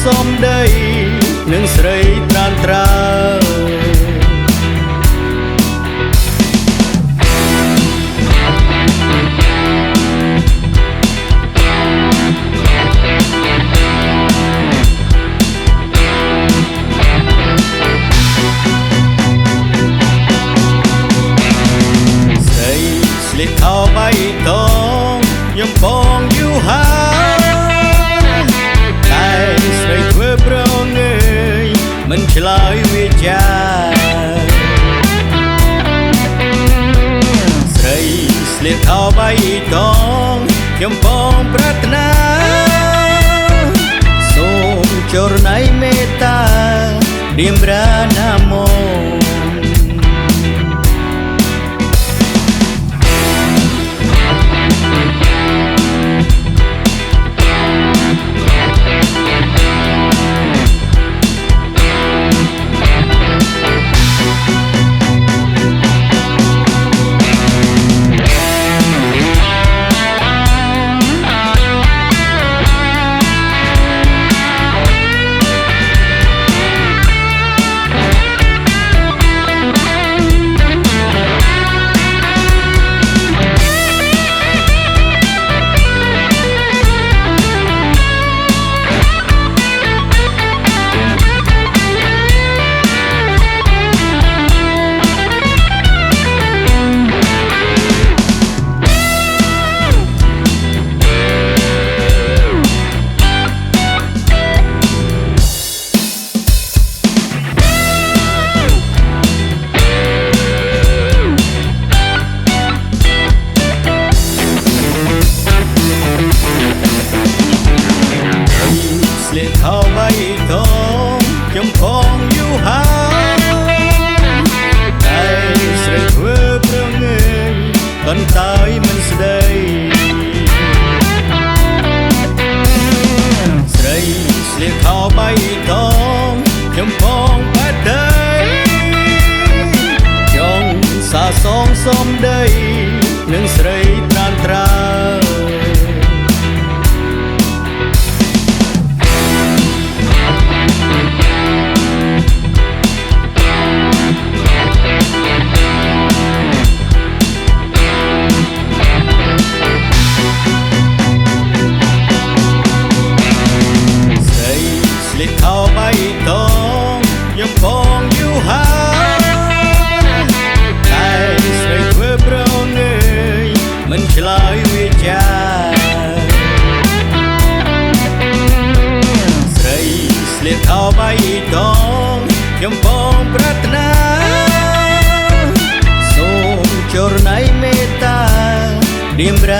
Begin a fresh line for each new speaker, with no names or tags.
សុំដីនឹងស្រីត្រានត្រើលេខោបៃតងខ្ញុំបងយូរហើយតែស្រីធ្វើប្រងើយមិនឆ្លើយវាចាស្រីស្លៀកខោបៃតងខ្ញុំបងប្រាថ្នាសូមចរណៃមេត្តារៀបរាណាមស្លៀកខោបៃតងខ្ញុំផងយូរហើយតែស្រីធ្វើប្រងើយប៉ុន្តែមិនស្ដីស្រីស្លៀកខោបៃតងខ្ញុំផងបាត់ដីចង់សាសងសុំដីនឹងស្រីត្រានត្រើលេខោបៃតងខ្ញុំបងយូរហើយតែស្រីធ្វើប្រងើយមិនឆ្លើយវាចាស្រីស្លៀកខោបៃតងខ្ញុំបងប្រាថ្នាសូមចរណៃមេត្តារៀបរា